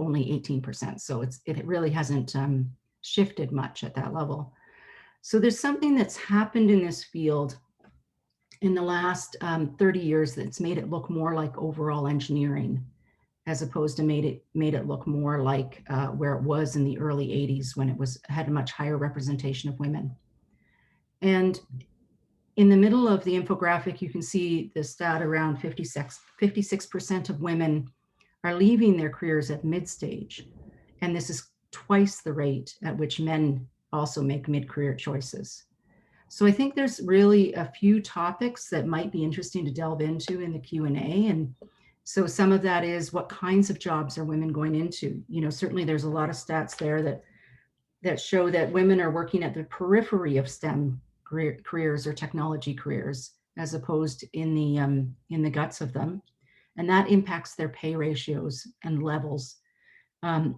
only 18%. So it really hasn't shifted much at that level. So there's something that's happened in this field in the last 30 years that's made it look more like overall engineering, as opposed to made it look more like where it was in the early 80s, when it had a much higher representation of women. And in the middle of the infographic, you can see the stat around 56% of women are leaving their careers at mid-stage. And this is twice the rate at which men also make mid-career choices. So I think there's really a few topics that might be interesting to delve into in the Q&A. And so some of that is, what kinds of jobs are women going into? You know, certainly there's a lot of stats there that show that women are working at the periphery of STEM careers or technology careers, as opposed in the guts of them. And that impacts their pay ratios and levels.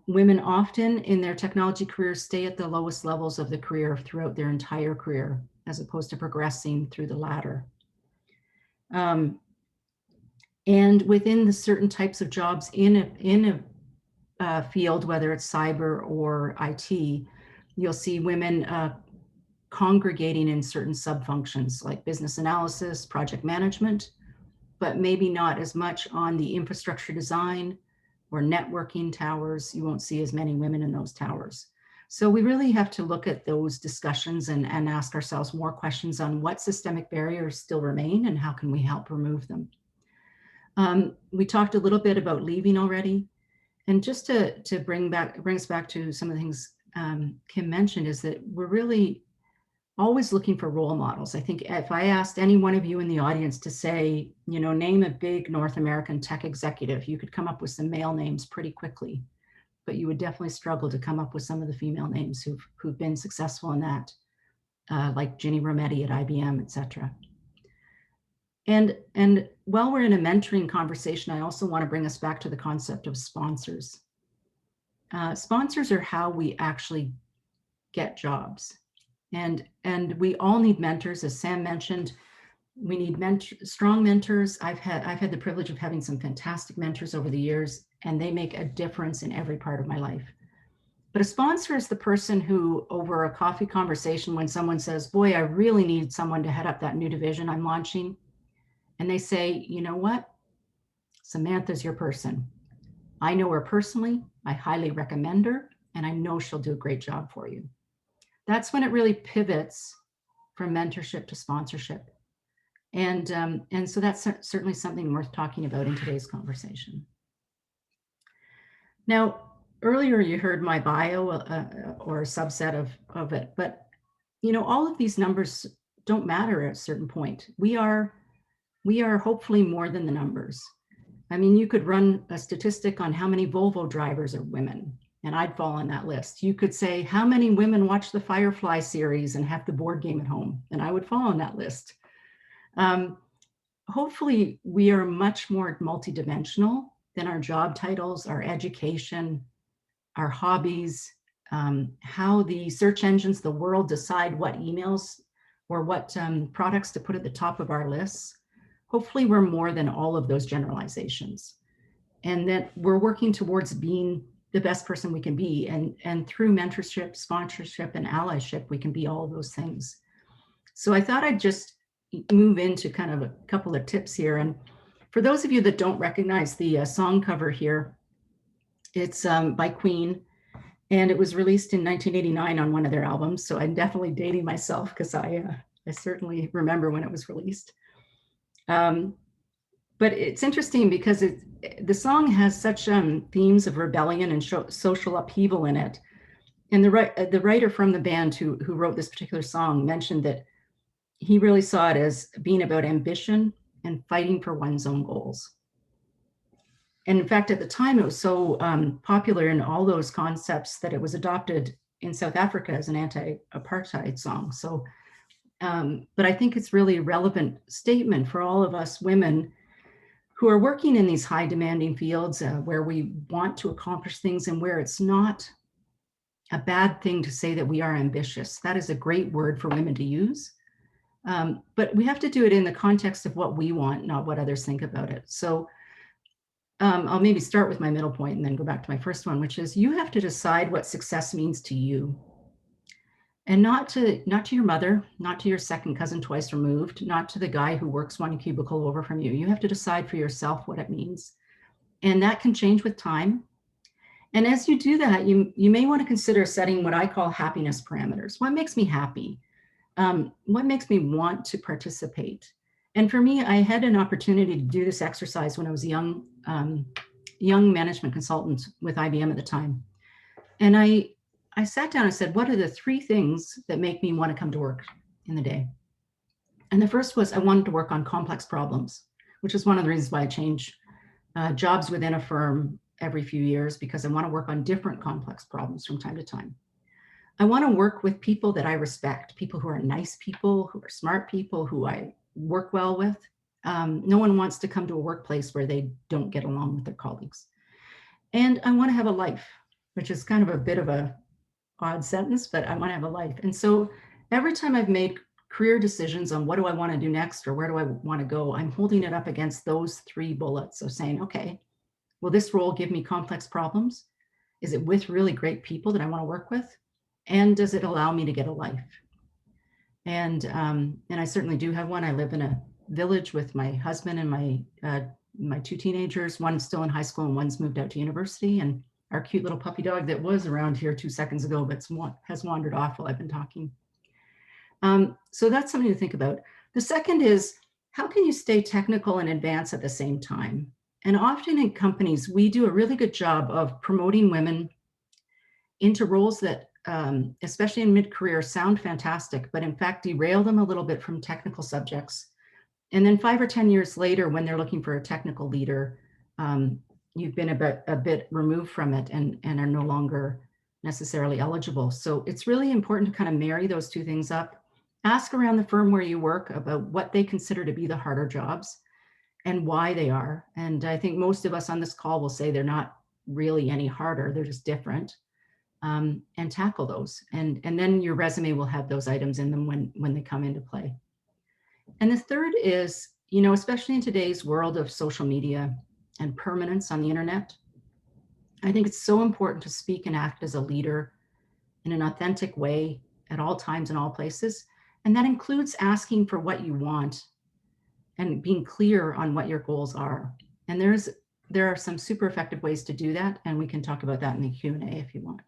Women often in their technology careers stay at the lowest levels of the career throughout their entire career, as opposed to progressing through the ladder. And within the certain types of jobs in a field, whether it's cyber or IT, you'll see women congregating in certain sub-functions like business analysis, project management, but maybe not as much on the infrastructure design or networking towers. You won't see as many women in those towers. So we really have to look at those discussions and ask ourselves more questions on what systemic barriers still remain and how can we help remove them. We talked a little bit about leaving already. And just to bring us back to some of the things Kim mentioned, is that we're really always looking for role models. I think if I asked any one of you in the audience to say, you know, name a big North American tech executive, you could come up with some male names pretty quickly, but you would definitely struggle to come up with some of the female names who've been successful in that, like Ginny Rometty at IBM, et cetera. And while we're in a mentoring conversation, I also want to bring us back to the concept of sponsors. Sponsors are how we actually get jobs. And we all need mentors, as Sam mentioned. We need strong mentors. I've had the privilege of having some fantastic mentors over the years, and they make a difference in every part of my life. But a sponsor is the person who, over a coffee conversation, when someone says, boy, I really need someone to head up that new division I'm launching, and they say, you know what, Samantha's your person. I know her personally, I highly recommend her, and I know she'll do a great job for you. That's when it really pivots from mentorship to sponsorship. And so that's certainly something worth talking about in today's conversation. Now, earlier you heard my bio or a subset of it, but you know, all of these numbers don't matter at a certain point. We are hopefully more than the numbers. I mean, you could run a statistic on how many Volvo drivers are women, and I'd fall on that list. You could say, how many women watch the Firefly series and have the board game at home? And I would fall on that list. Hopefully, we are much more multidimensional than our job titles, our education, our hobbies, how the search engines, the world decide what emails or what products to put at the top of our lists. Hopefully, we're more than all of those generalizations, and that we're working towards being the best person we can be. And through mentorship, sponsorship, and allyship, we can be all of those things. So I thought I'd just move into kind of a couple of tips here. And for those of you that don't recognize the song cover here, it's by Queen, and it was released in 1989 on one of their albums. So I'm definitely dating myself because I certainly remember when it was released. But it's interesting because the song has such themes of rebellion and social upheaval in it. And the writer from the band who wrote this particular song mentioned that he really saw it as being about ambition and fighting for one's own goals. And in fact, at the time, it was so popular in all those concepts that it was adopted in South Africa as an anti-apartheid song. So, but I think it's really a relevant statement for all of us women who are working in these high demanding fields where we want to accomplish things and where it's not a bad thing to say that we are ambitious. That is a great word for women to use. But we have to do it in the context of what we want, not what others think about it. So I'll maybe start with my middle point and then go back to my first one, which is you have to decide what success means to you. And not to your mother, not to your second cousin twice removed, not to the guy who works one cubicle over from you. You have to decide for yourself what it means. And that can change with time. And as you do that, you may want to consider setting what I call happiness parameters. What makes me happy? What makes me want to participate? And for me, I had an opportunity to do this exercise when I was a young management consultant with IBM at the time. And I sat down and said, what are the 3 things that make me want to come to work in the day? And the first was I wanted to work on complex problems, which is one of the reasons why I change jobs within a firm every few years, because I want to work on different complex problems from time to time. I want to work with people that I respect, people who are nice people, who are smart people, who I work well with. No one wants to come to a workplace where they don't get along with their colleagues. And I want to have a life, which is kind of a bit of a odd sentence, but I want to have a life. And so every time I've made career decisions on what do I want to do next or where do I want to go, I'm holding it up against those 3 bullets of saying, okay, will this role give me complex problems? Is it with really great people that I want to work with? And does it allow me to get a life? And I certainly do have one. I live in a village with my husband and my 2 teenagers. One's still in high school and one's moved out to university. And our cute little puppy dog that was around here 2 seconds ago, but has wandered off while I've been talking. So that's something to think about. The second is, how can you stay technical and advance at the same time? And often in companies, we do a really good job of promoting women into roles that, especially in mid-career, sound fantastic, but in fact derail them a little bit from technical subjects. And then 5 or 10 years later, when they're looking for a technical leader, you've been a bit removed from it and are no longer necessarily eligible. So it's really important to kind of marry those 2 things up. Ask around the firm where you work about what they consider to be the harder jobs and why they are. And I think most of us on this call will say they're not really any harder, they're just different. And tackle those. And then your resume will have those items in them when they come into play. And the third is, especially in today's world of social media and permanence on the internet, I think it's so important to speak and act as a leader in an authentic way at all times and all places. And that includes asking for what you want and being clear on what your goals are. And there are some super effective ways to do that. And we can talk about that in the Q&A if you want.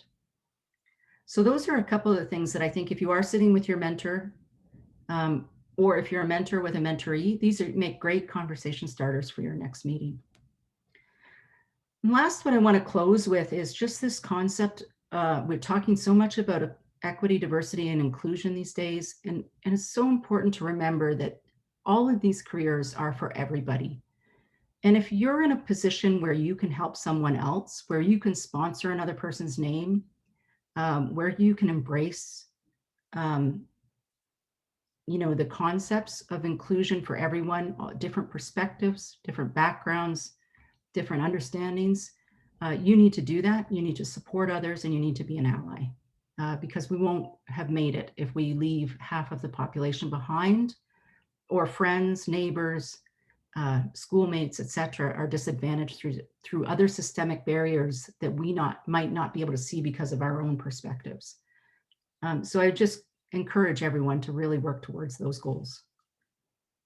So those are a couple of the things that I think if you are sitting with your mentor, or if you're a mentor with a mentoree, these make great conversation starters for your next meeting. And last, what I want to close with is just this concept. We're talking so much about equity, diversity, and inclusion these days. And it's so important to remember that all of these careers are for everybody. And if you're in a position where you can help someone else, where you can sponsor another person's name, where you can embrace, the concepts of inclusion for everyone, different perspectives, different backgrounds, different understandings, you need to do that. You need to support others and you need to be an ally, because we won't have made it if we leave half of the population behind, or friends, neighbors, schoolmates, etc., are disadvantaged through other systemic barriers that we might not be able to see because of our own perspectives. So I just encourage everyone to really work towards those goals.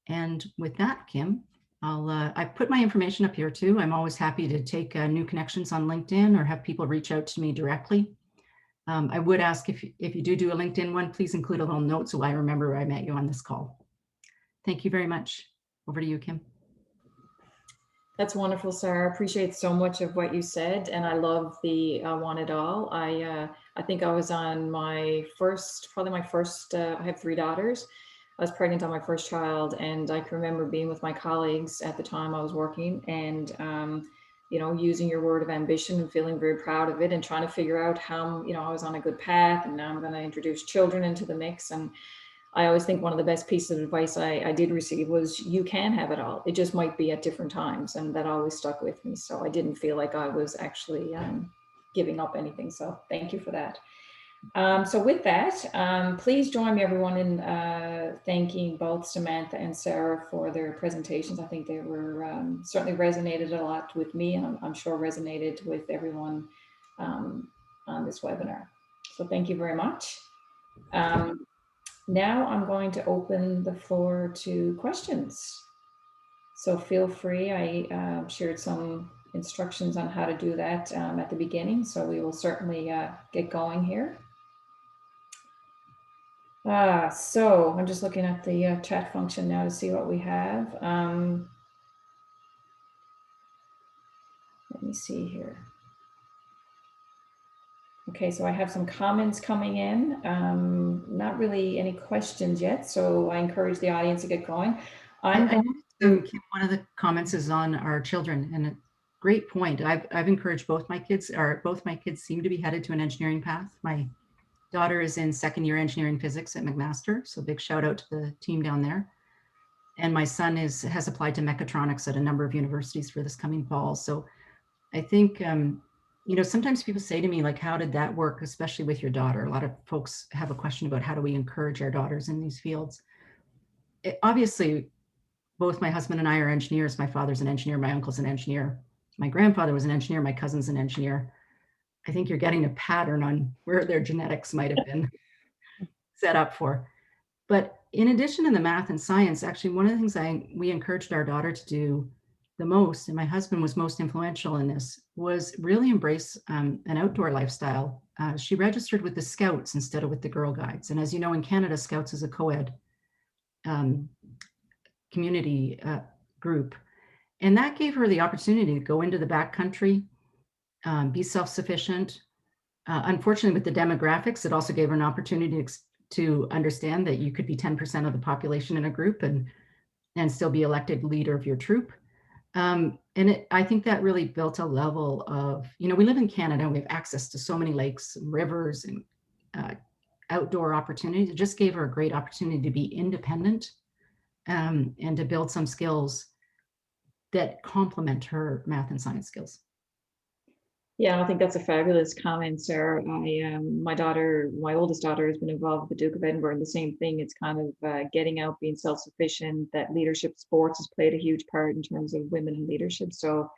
And with that, Kim, I put my information up here too. I'm always happy to take new connections on LinkedIn or have people reach out to me directly. I would ask if you do a LinkedIn one, please include a little note so I remember I met you on this call. Thank you very much. Over to you, Kim. That's wonderful, Sarah. I appreciate so much of what you said, and I love the want it all. I think I was on my first. I have 3 daughters. I was pregnant on my first child, and I can remember being with my colleagues at the time I was working, and using your word of ambition and feeling very proud of it, and trying to figure out how I was on a good path, and now I'm going to introduce children into the mix. And I always think one of the best pieces of advice I did receive was, you can have it all. It just might be at different times. And that always stuck with me. So I didn't feel like I was actually giving up anything. So thank you for that. So with that, please join me, everyone, in thanking both Samantha and Sarah for their presentations. I think they were certainly resonated a lot with me, and I'm sure resonated with everyone on this webinar. So thank you very much. Now I'm going to open the floor to questions. So feel free. I shared some instructions on how to do that at the beginning, so we will certainly get going here. So I'm just looking at the chat function now to see what we have. Let me see here. Okay, so I have some comments coming in. Not really any questions yet, so I encourage the audience to get going. I noticed, Kim, one of the comments is on our children, and a great point. I've encouraged both my kids, or both my kids seem to be headed to an engineering path. My daughter is in second year engineering physics at McMaster, so big shout out to the team down there. And my son has applied to mechatronics at a number of universities for this coming fall. So I think, you know, sometimes people say to me, like, how did that work, especially with your daughter? A lot of folks have a question about how do we encourage our daughters in these fields? Obviously, both my husband and I are engineers. My father's an engineer, my uncle's an engineer. My grandfather was an engineer, my cousin's an engineer. I think you're getting a pattern on where their genetics might have been set up for. But in addition to the math and science, actually, one of the things we encouraged our daughter to do the most, and my husband was most influential in this, was really embrace an outdoor lifestyle. She registered with the Scouts instead of with the Girl Guides. And as you know, in Canada, Scouts is a co-ed community group. And that gave her the opportunity to go into the backcountry, be self-sufficient. Unfortunately, with the demographics, it also gave her an opportunity to understand that you could be 10% of the population in a group and still be elected leader of your troop. I think that really built a level of, you know, we live in Canada and we have access to so many lakes, and rivers, and outdoor opportunities. It just gave her a great opportunity to be independent and to build some skills that complement her math and science skills. Yeah, I think that's a fabulous comment, Sarah. My daughter, my oldest daughter, has been involved with the Duke of Edinburgh, and the same thing. It's kind of getting out, being self-sufficient. That leadership sports has played a huge part in terms of women in leadership. So,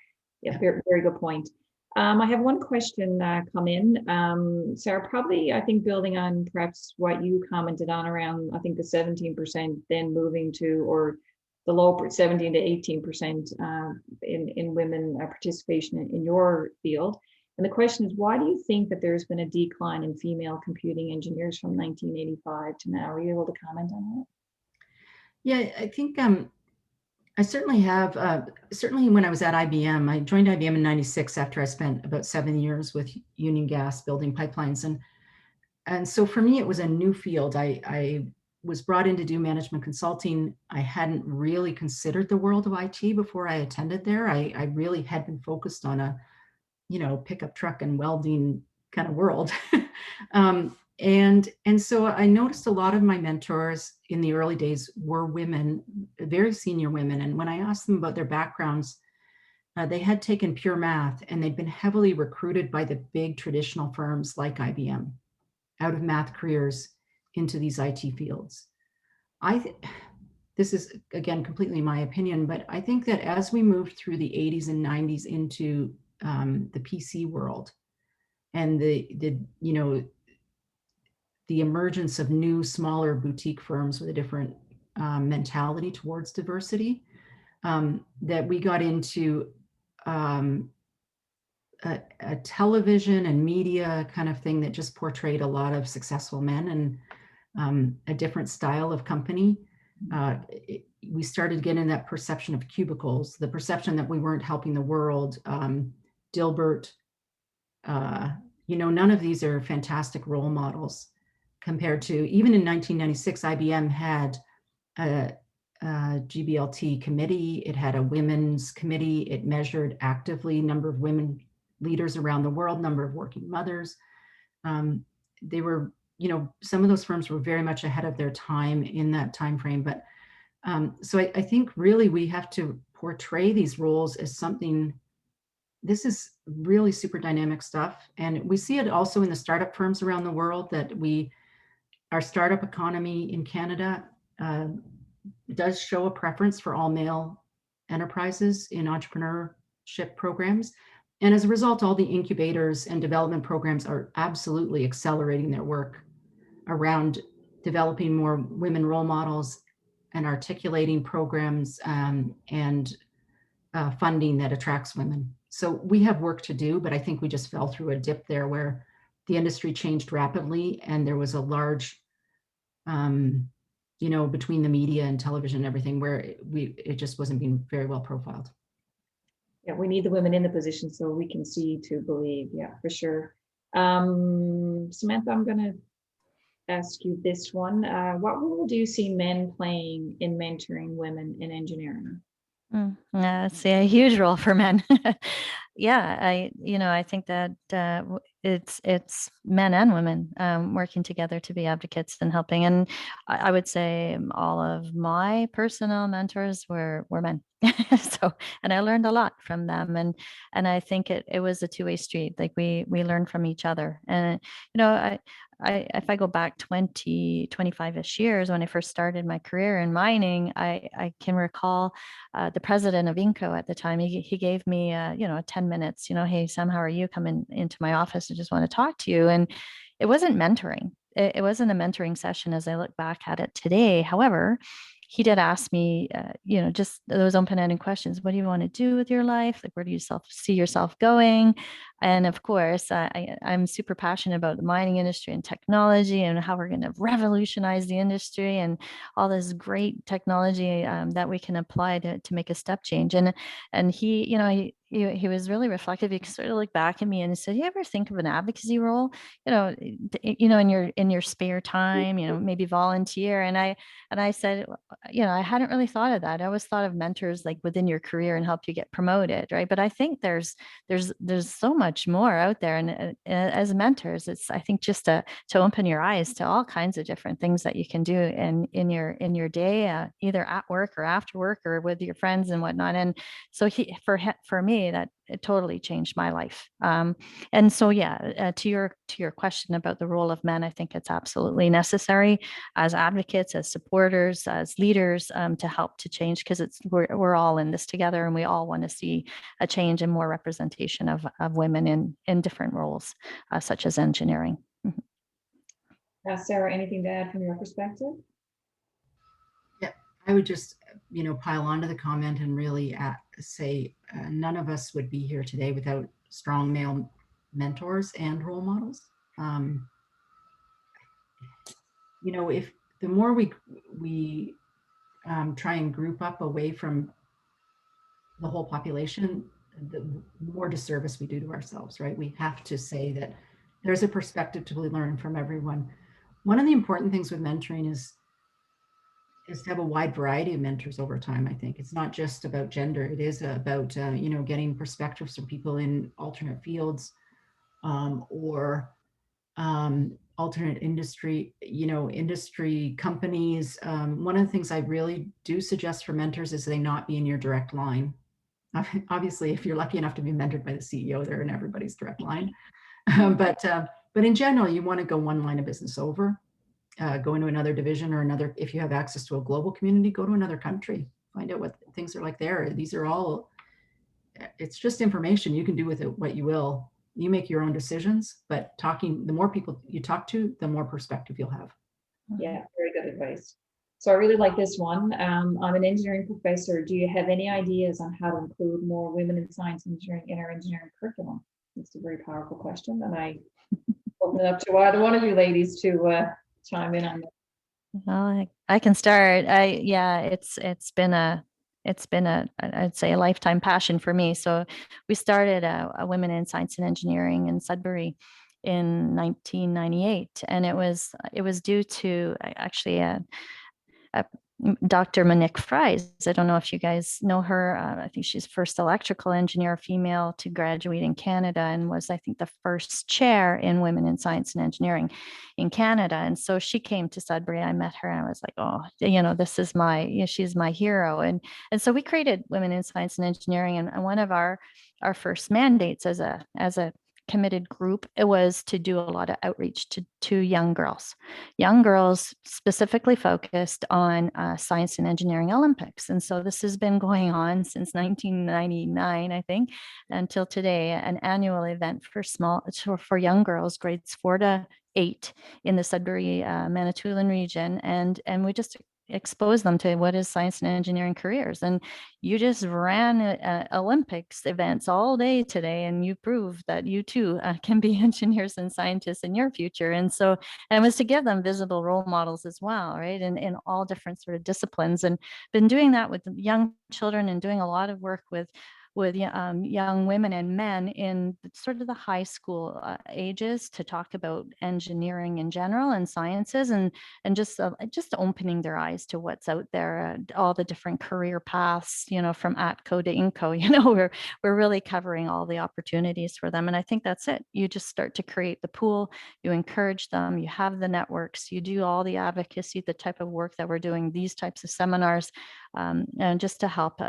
yeah, very, very good point. I have one question come in, Sarah. Probably, I think building on perhaps what you commented on around, I think the 17%, then moving to, or the low 17 to 18% in women participation in your field. And the question is, why do you think that there's been a decline in female computing engineers from 1985 to now? Are you able to comment on that? Yeah, I think I certainly have. Certainly when I was at IBM, I joined IBM in 96 after I spent about 7 years with Union Gas building pipelines. And so for me, it was a new field. I was brought in to do management consulting. I hadn't really considered the world of IT before I attended there. I really had been focused on a, you know, pickup truck and welding kind of world. And so I noticed a lot of my mentors in the early days were women, very senior women. And when I asked them about their backgrounds, they had taken pure math and they'd been heavily recruited by the big traditional firms like IBM out of math careers into these IT fields. This is, again, completely my opinion, but I think that as we moved through the 80s and 90s into the PC world and the you know, the emergence of new, smaller boutique firms with a different mentality towards diversity, that we got into a television and media kind of thing that just portrayed a lot of successful men and a different style of company. We started getting that perception of cubicles, the perception that we weren't helping the world. Dilbert, you know, none of these are fantastic role models compared to, even in 1996, IBM had a GBLT committee. It had a women's committee. It measured actively number of women leaders around the world, number of working mothers. They were, you know, some of those firms were very much ahead of their time in that time frame. But so I think really we have to portray these roles as something this is really super dynamic stuff. And we see it also in the startup firms around the world that our startup economy in Canada uh, does show a preference for all male enterprises in entrepreneurship programs. And as a result, all the incubators and development programs are absolutely accelerating their work around developing more women role models and articulating programs and funding that attracts women. So we have work to do, but I think we just fell through a dip there where the industry changed rapidly and there was a large, between the media and television and everything, where it just wasn't being very well profiled. Yeah, we need the women in the position so we can see to believe. Yeah, for sure. Samantha, I'm going to ask you this one. What role do you see men playing in mentoring women in engineering? See a huge role for men. Yeah, I think that it's men and women working together to be advocates and helping. And I would say all of my personal mentors were men. So, and I learned a lot from them. And I think it was a two-way street. Like we learned from each other. And if I go back 20, 25-ish years when I first started my career in mining, I can recall the president of Inco at the time. He gave me, 10 minutes, hey, Sam, how are you? Come into my office. I just want to talk to you. And it wasn't mentoring. It wasn't a mentoring session as I look back at it today. However, he did ask me, just those open-ended questions. What do you want to do with your life? Like, where do you see yourself going? And of course, I'm super passionate about the mining industry and technology and how we're going to revolutionize the industry and all this great technology that we can apply to make a step change. And he was really reflective. He sort of looked back at me and he said, "You ever think of an advocacy role? In your spare time, maybe volunteer." And I said, I hadn't really thought of that. I always thought of mentors like within your career and help you get promoted, right? But I think there's so much more out there, and as mentors, it's, I think, just to open your eyes to all kinds of different things that you can do in your day, either at work or after work or with your friends and whatnot. And so for me, that it totally changed my life. And so, to your question about the role of men, I think it's absolutely necessary as advocates, as supporters, as leaders, to help to change, because we're all in this together, and we all want to see a change and more representation of women in different roles, such as engineering. Sarah, anything to add from your perspective? Yeah, I would just, pile onto the comment and really say none of us would be here today without strong male mentors and role models. If the more we try and group up away from the whole population, the more disservice we do to ourselves, right? We have to say that there's a perspective to learn from everyone. One of the important things with mentoring is to have a wide variety of mentors over time. I think it's not just about gender. It is about, getting perspectives from people in alternate fields or alternate industry companies. One of the things I really do suggest for mentors is they not be in your direct line. Obviously, if you're lucky enough to be mentored by the CEO, they're in everybody's direct line. But in general, you want to go one line of business over, go into another division or another. If you have access to a global community, go to another country, find out what things are like there. These are all, it's just information. You can do with it what you will. You make your own decisions, but the more people you talk to, the more perspective you'll have. Yeah, very good advice. So I really like this one. I'm an engineering professor. Do you have any ideas on how to include more women in science and engineering in our engineering curriculum? It's a very powerful question, and I open it up to either one of you ladies to chime in on that. Well, I can start. It's been I'd say a lifetime passion for me. So we started a Women in Science and Engineering in Sudbury in 1998, and it was due to actually Dr. Monique Fries. I don't know if you guys know her. I think she's first electrical engineer female to graduate in Canada, and was, I think, the first chair in women in science and engineering in Canada. And so she came to Sudbury. I met her and I was like, oh, this is she's my hero. And so we created Women in Science and Engineering. And one of our first mandates as a committed group, it was to do a lot of outreach to young girls specifically focused on science and engineering Olympics. And so this has been going on since 1999, I think, until today, an annual event for young girls, grades 4 to 8 in the Sudbury, Manitoulin region. And we just expose them to what is science and engineering careers. And you just ran Olympics events all day today, and you proved that you too can be engineers and scientists in your future. And so, and it was to give them visible role models as well, right? And in all different sort of disciplines, and been doing that with young children and doing a lot of work with young women and men in sort of the high school ages to talk about engineering in general and sciences, and just opening their eyes to what's out there, all the different career paths, from ATCO to INCO. We're really covering all the opportunities for them. And I think that's it. You just start to create the pool, you encourage them, you have the networks, you do all the advocacy, the type of work that we're doing, these types of seminars, and just to help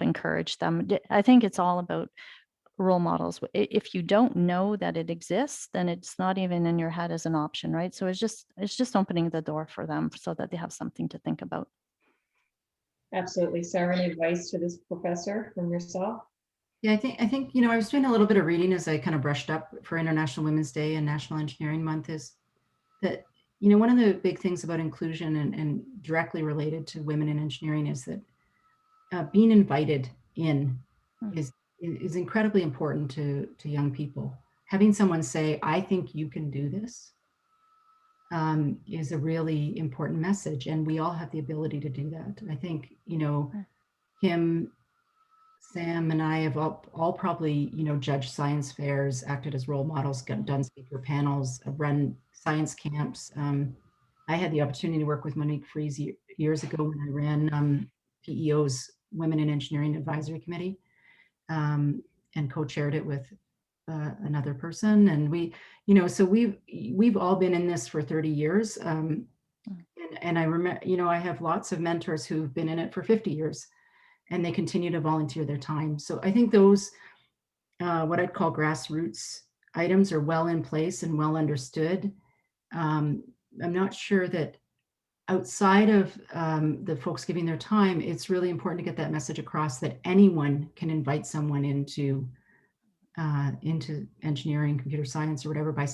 encourage them. I think it's all about role models. If you don't know that it exists, then it's not even in your head as an option, right? So it's just opening the door for them so that they have something to think about. Absolutely. Sarah, any advice to this professor from yourself? Yeah, I think I was doing a little bit of reading as I kind of brushed up for International Women's Day and National Engineering Month, is that one of the big things about inclusion and directly related to women in engineering is that being invited in is incredibly important to young people. Having someone say, I think you can do this, is a really important message. And we all have the ability to do that. I think, Kim, Sam, and I have all probably, judged science fairs, acted as role models, done speaker panels, run science camps. I had the opportunity to work with Monique Fries years ago when I ran PEO's Women in Engineering Advisory Committee, and co-chaired it with another person. And so we've all been in this for 30 years. And I remember, I have lots of mentors who've been in it for 50 years, and they continue to volunteer their time. So I think those, what I'd call grassroots items, are well in place and well understood. I'm not sure that outside of the folks giving their time, it's really important to get that message across that anyone can invite someone into engineering, computer science, or whatever, by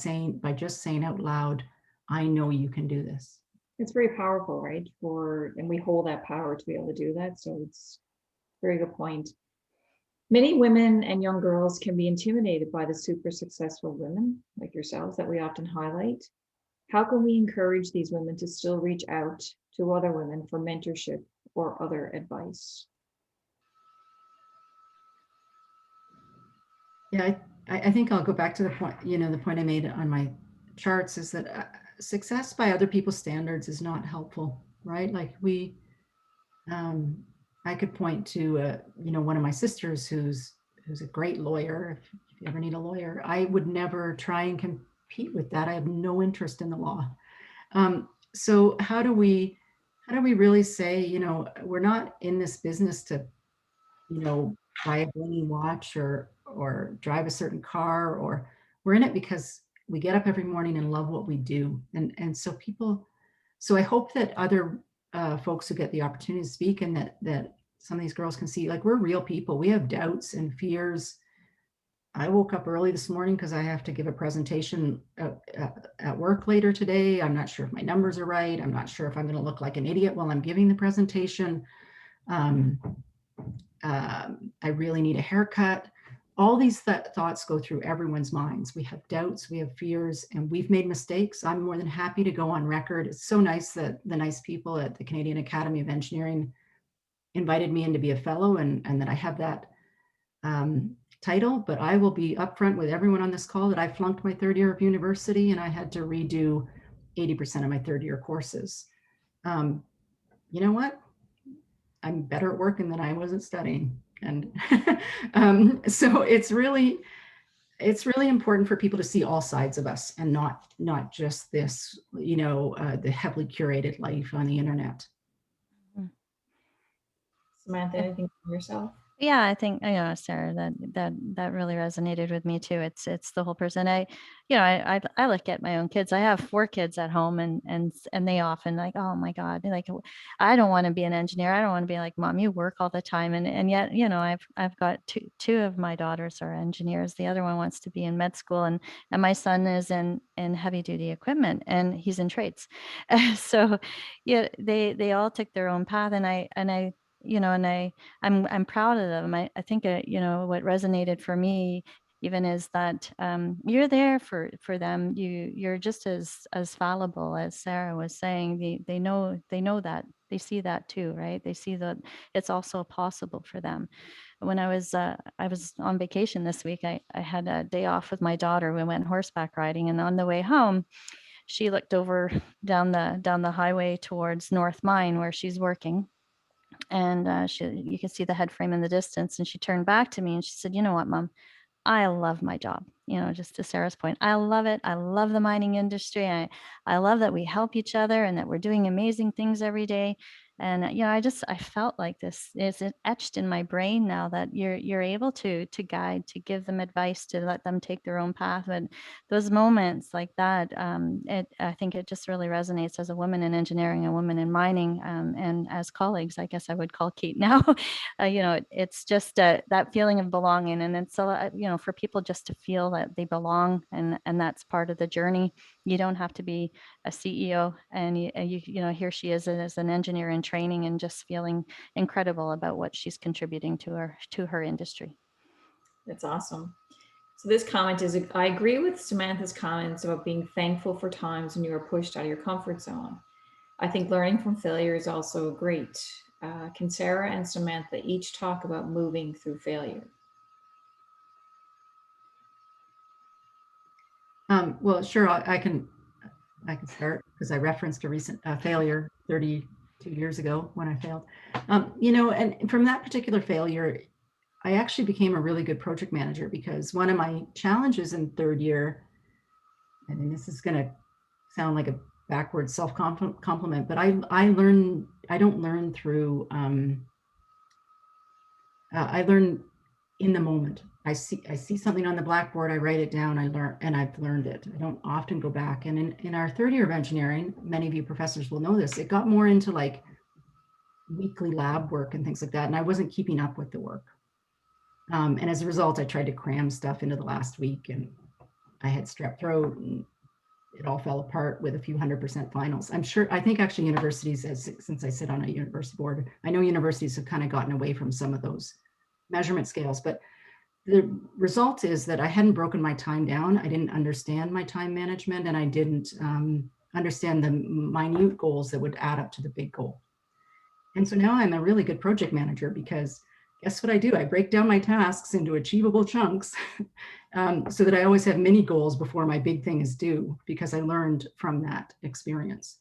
just saying out loud, I know you can do this. It's very powerful, right? And we hold that power to be able to do that. So it's a very good point. Many women and young girls can be intimidated by the super successful women like yourselves that we often highlight. How can we encourage these women to still reach out to other women for mentorship or other advice? Yeah, I think I'll go back to the point, the point I made on my charts, is that success by other people's standards is not helpful, right? Like I could point to, one of my sisters who's a great lawyer. If you ever need a lawyer, I would never try and compete with that. I have no interest in the law. So how do we really say, we're not in this business to, buy a blingy watch or drive a certain car, or we're in it because we get up every morning and love what we do. And so I hope that other folks who get the opportunity to speak, and that some of these girls can see, like, we're real people. We have doubts and fears. I woke up early this morning because I have to give a presentation at work later today. I'm not sure if my numbers are right. I'm not sure if I'm going to look like an idiot while I'm giving the presentation. I really need a haircut. All these thoughts go through everyone's minds. We have doubts, we have fears, and we've made mistakes. I'm more than happy to go on record. It's so nice that the nice people at the Canadian Academy of Engineering invited me in to be a fellow, and that I have that title. But I will be upfront with everyone on this call that I flunked my third year of university, and I had to redo 80% of my third year courses. you know what? I'm better at working than I was at studying. And so it's really important for people to see all sides of us and not just this, the heavily curated life on the internet. Samantha, anything from yourself? Yeah, I think, Sarah, that really resonated with me too. It's the whole person. I look at my own kids. I have 4 kids at home, and they often like, oh my God, like, I don't want to be an engineer. I don't want to be like, Mom, you work all the time. And yet, I've got two of my daughters are engineers. The other one wants to be in med school, and my son is in heavy duty equipment, and he's in trades. So yeah, they all took their own path, and I I'm proud of them. I think what resonated for me even is that you're there for them. You're just as fallible as Sarah was saying. They know that, they see that too, right? They see that it's also possible for them. When I was on vacation this week, I had a day off with my daughter. We went horseback riding, and on the way home, she looked over down the highway towards North Mine where she's working, and you can see the head frame in the distance. And she turned back to me and she said, "You know what, Mom? I love my job." Just to Sarah's point, I love it. I love the mining industry. I love that we help each other and that we're doing amazing things every day. And I felt like this is etched in my brain now, that you're able to guide, to give them advice, to let them take their own path. And those moments like that, I think it just really resonates as a woman in engineering, a woman in mining, and as colleagues, I guess I would call Kate now. It's just that feeling of belonging, and it's for people just to feel that they belong, and that's part of the journey. You don't have to be a CEO, and here she is as an engineer in training, and just feeling incredible about what she's contributing to her industry. That's awesome. So this comment is, I agree with Samantha's comments about being thankful for times when you are pushed out of your comfort zone. I think learning from failure is also great. Can Sarah and Samantha each talk about moving through failure? Well, sure, I can start, because I referenced a recent failure 32 years ago when I failed. And from that particular failure, I actually became a really good project manager, because one of my challenges in 3rd year, I mean, this is going to sound like a backward self-compliment, but I don't learn through, I learn in the moment. I see something on the blackboard, I write it down, I learn, and I've learned it. I don't often go back. And in our 3rd year of engineering, many of you professors will know this, it got more into like weekly lab work and things like that, and I wasn't keeping up with the work. And as a result, I tried to cram stuff into the last week, and I had strep throat, and it all fell apart with a few 100% finals. I think actually universities, since I sit on a university board, I know universities have kind of gotten away from some of those measurement scales, but the result is that I hadn't broken my time down. I didn't understand my time management, and I didn't understand the minute goals that would add up to the big goal. And so now I'm a really good project manager, because guess what I do? I break down my tasks into achievable chunks so that I always have mini goals before my big thing is due, because I learned from that experience.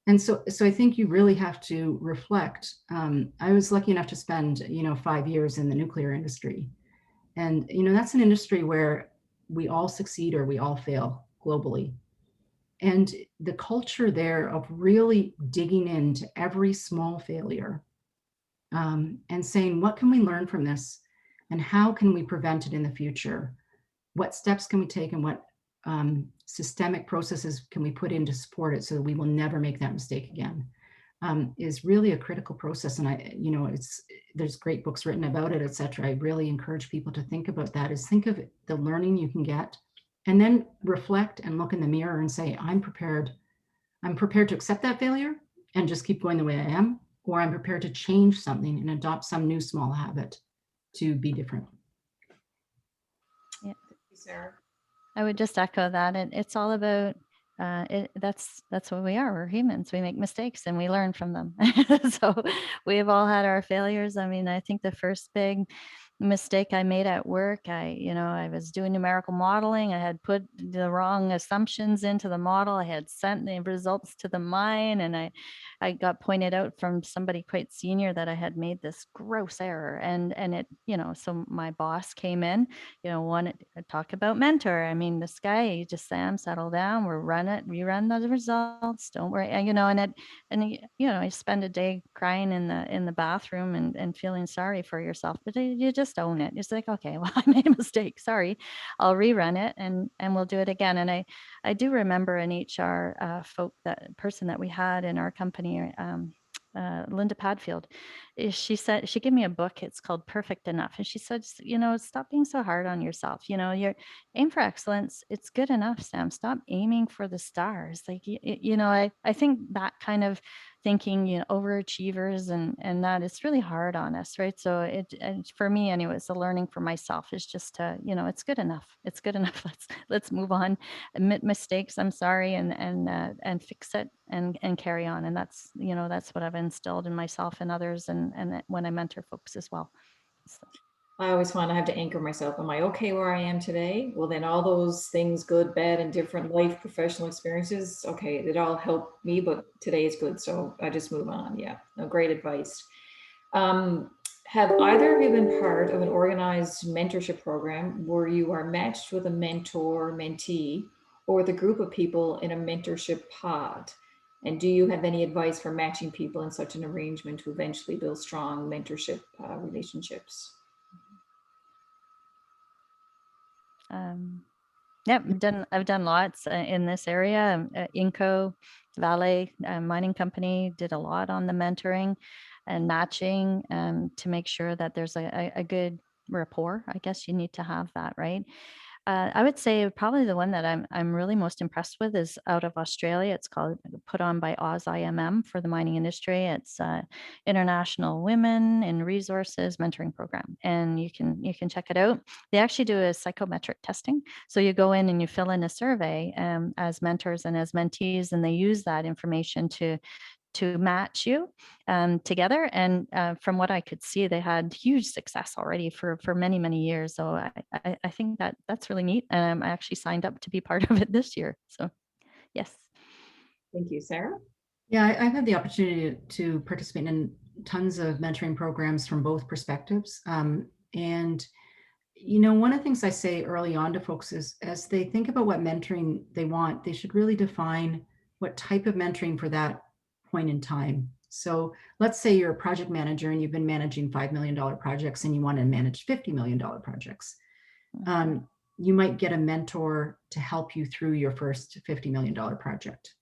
And so I think you really have to reflect. I was lucky enough to spend, 5 years in the nuclear industry. And, that's an industry where we all succeed or we all fail globally. And the culture there of really digging into every small failure, and saying, what can we learn from this? And how can we prevent it in the future? What steps can we take, and what systemic processes can we put in to support it so that we will never make that mistake again? Is really a critical process. And there's great books written about it, etc. I really encourage people to think about that, is think of the learning you can get, and then reflect and look in the mirror and say, I'm prepared to accept that failure and just keep going the way I am, or I'm prepared to change something and adopt some new small habit to be different. Yeah. Thank you, Sarah. I would just echo that. It's all about that's what we are. We're humans. We make mistakes and we learn from them. So we've all had our failures. I mean, I think the first big mistake I made at work. I was doing numerical modeling. I had put the wrong assumptions into the model. I had sent the results to the mine, and I got pointed out from somebody quite senior that I had made this gross error. And it, so my boss came in, wanted to talk about mentor. I mean, this guy, he just, Sam, settle down. Rerun the results. Don't worry. I spend a day crying in the bathroom and feeling sorry for yourself, but you just own it. It's like, okay, well, I made a mistake. Sorry, I'll rerun it and we'll do it again. And I do remember an HR person that we had in our company, Linda Padfield. She said, she gave me a book. It's called Perfect Enough, and she said, stop being so hard on yourself. You're aim for excellence. It's good enough, Sam. Stop aiming for the stars. Like, I think that kind of thinking, overachievers and that it's really hard on us, right? So and for me anyway, it's a learning for myself is just to, it's good enough. It's good enough. Let's move on, admit mistakes. I'm sorry, and fix it and carry on. And that's, that's what I've instilled in myself and others, and when I mentor folks as well. So. I always find I have to anchor myself. Am I okay where I am today? Well, then all those things, good, bad, and different life, professional experiences, okay, it all helped me, but today is good. So I just move on. Yeah, no, great advice. Have either of you been part of an organized mentorship program where you are matched with a mentor, mentee, or with a group of people in a mentorship pod? And do you have any advice for matching people in such an arrangement to eventually build strong mentorship relationships? Yeah, I've done lots in this area. Inco, Vale mining company did a lot on the mentoring and matching to make sure that there's a good rapport. I guess you need to have that, right? I would say probably the one that I'm really most impressed with is out of Australia. It's called, put on by Oz IMM for the mining industry. It's International Women in Resources Mentoring Program, and you can check it out. They actually do a psychometric testing, so you go in and you fill in a survey as mentors and as mentees, and they use that information to match you together. And from what I could see, they had huge success already for many, many years. So I think that's really neat. And I actually signed up to be part of it this year. So yes. Thank you, Sarah. Yeah, I've had the opportunity to participate in tons of mentoring programs from both perspectives. And one of the things I say early on to folks is, as they think about what mentoring they want, they should really define what type of mentoring for that point in time. So let's say you're a project manager and you've been managing $5 million projects and you want to manage $50 million projects. You might get a mentor to help you through your first $50 million project.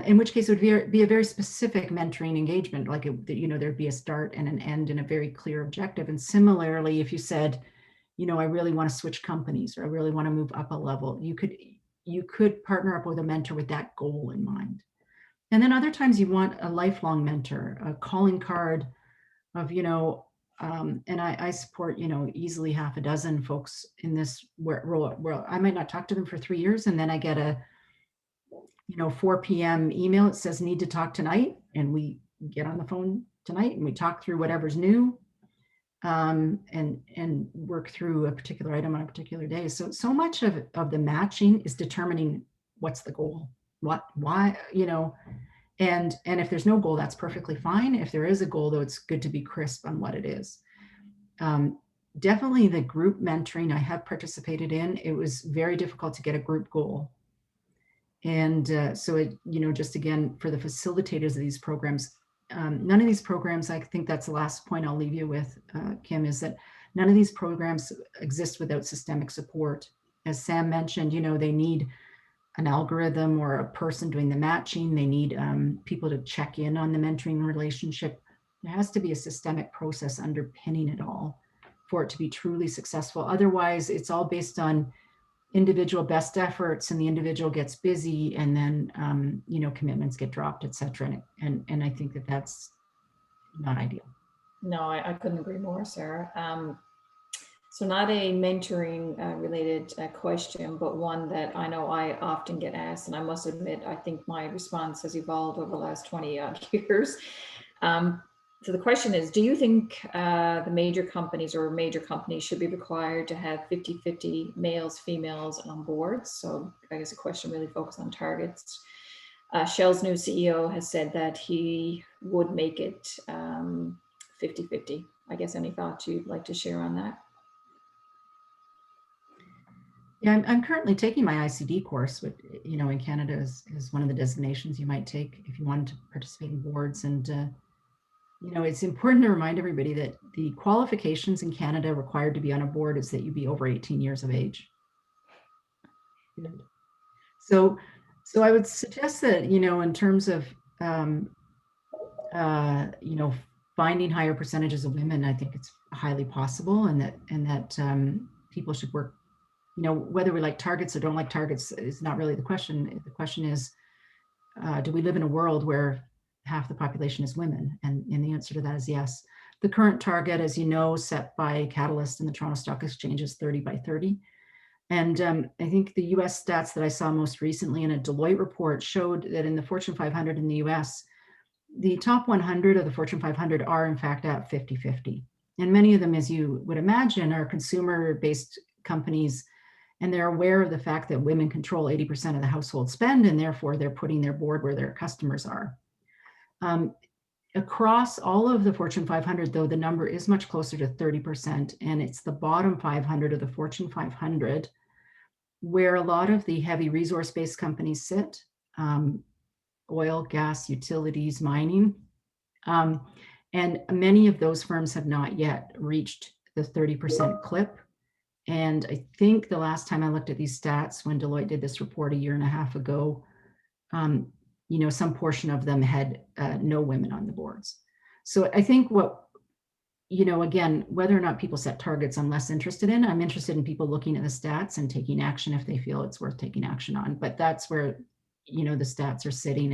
In which case it would be a very specific mentoring engagement, like there'd be a start and an end and a very clear objective. And similarly, if you said, I really want to switch companies, or I really want to move up a level, you could partner up with a mentor with that goal in mind. And then other times you want a lifelong mentor, a calling card of, and I support, easily half a dozen folks in this role where I might not talk to them for 3 years, and then I get a 4 p.m. email. It says need to talk tonight, and we get on the phone tonight and we talk through whatever's new, and work through a particular item on a particular day. So much of the matching is determining what's the goal, why, and if there's no goal, that's perfectly fine. If there is a goal, though, it's good to be crisp on what it is. Definitely the group mentoring I have participated in, it was very difficult to get a group goal. And so it, just again, for the facilitators of these programs, none of these programs, I think that's the last point I'll leave you with, Kim, is that none of these programs exist without systemic support. As Sam mentioned, they need an algorithm or a person doing the matching. They need people to check in on the mentoring relationship. There has to be a systemic process underpinning it all for it to be truly successful. Otherwise, it's all based on individual best efforts, and the individual gets busy, and then commitments get dropped, etc. And I think that's not ideal. No, I couldn't agree more, Sarah. So not a mentoring related question, but one that I know I often get asked, and I must admit, I think my response has evolved over the last 20 odd years. So the question is, do you think the major companies should be required to have 50-50 males, females on boards? So I guess a question really focused on targets. Shell's new CEO has said that he would make it 50-50. I guess any thoughts you'd like to share on that? Yeah, I'm currently taking my ICD course, which, you know, in Canada is one of the designations you might take if you wanted to participate in boards. And, you know, it's important to remind everybody that the qualifications in Canada required to be on a board is that you be over 18 years of age. So I would suggest that, you know, in terms of, you know, finding higher percentages of women, I think it's highly possible, and that people should work. You know, whether we like targets or don't like targets is not really the question. The question is, do we live in a world where half the population is women? And the answer to that is yes. The current target, as you know, set by Catalyst and the Toronto Stock Exchange is 30 by 30. And I think the US stats that I saw most recently in a Deloitte report showed that in the Fortune 500 in the US, the top 100 of the Fortune 500 are in fact at 50-50. And many of them, as you would imagine, are consumer-based companies, and they're aware of the fact that women control 80% of the household spend, and therefore they're putting their board where their customers are. Across all of the Fortune 500, though, the number is much closer to 30%, and it's the bottom 500 of the Fortune 500 where a lot of the heavy resource-based companies sit, oil, gas, utilities, mining. And many of those firms have not yet reached the 30% clip. And I think the last time I looked at these stats, when Deloitte did this report a year and a half ago, you know, some portion of them had no women on the boards. So I think what, you know, again, whether or not people set targets, I'm less interested in. I'm interested in people looking at the stats and taking action if they feel it's worth taking action on. But that's where, you know, the stats are sitting,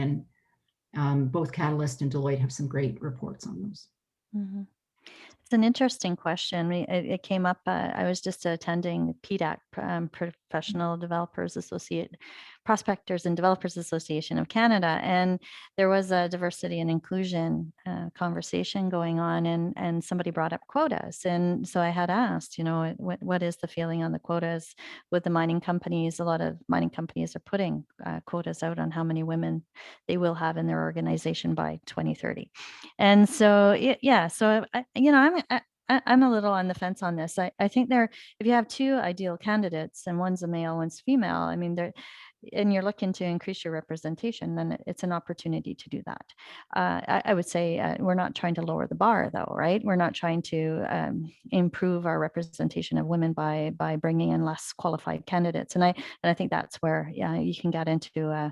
and both Catalyst and Deloitte have some great reports on those. Mhm. It's an interesting question. It came up. I was just attending PDAC, Professional Developers Associate, Prospectors and Developers Association of Canada, and there was a diversity and inclusion conversation going on, and somebody brought up quotas, and so I had asked, you know, what is the feeling on the quotas with the mining companies? A lot of mining companies are putting quotas out on how many women they will have in their organization by 2030. And so, yeah, so, you know, I'm a little on the fence on this. I think if you have two ideal candidates and one's a male, one's female, I mean, and you're looking to increase your representation, then it's an opportunity to do that. I would say we're not trying to lower the bar, though, right? We're not trying to improve our representation of women by bringing in less qualified candidates. And I think that's where you can get into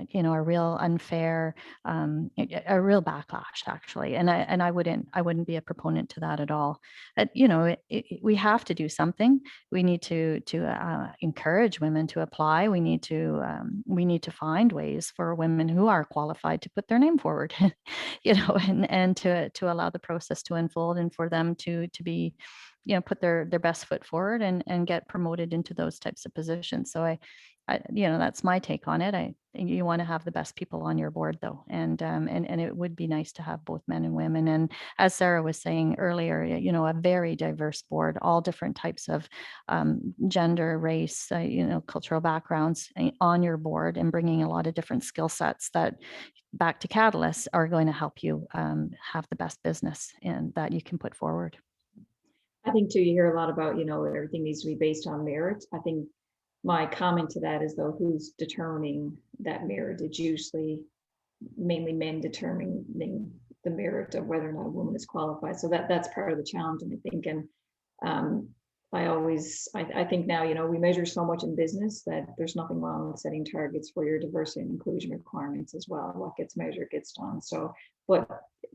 you know, a real unfair, a real backlash, actually. And I wouldn't be a proponent to that at all. You know, we have to do something. We need to encourage women to apply. We need to find ways for women who are qualified to put their name forward, you know, and to allow the process to unfold, and for them to be, you know, put their best foot forward and get promoted into those types of positions. So you know, that's my take on it. You want to have the best people on your board, though, and it would be nice to have both men and women. And as Sarah was saying earlier, you know, a very diverse board, all different types of gender, race, you know, cultural backgrounds on your board, and bringing a lot of different skill sets that, back to Catalyst, are going to help you have the best business and that you can put forward. I think too, you hear a lot about, you know, everything needs to be based on merit. I think my comment to that is, though, who's determining that merit? It's usually mainly men determining the merit of whether or not a woman is qualified. So that's part of the challenge, and I think, and I think now, you know, we measure so much in business that there's nothing wrong with setting targets for your diversity and inclusion requirements as well. What gets measured gets done. So, but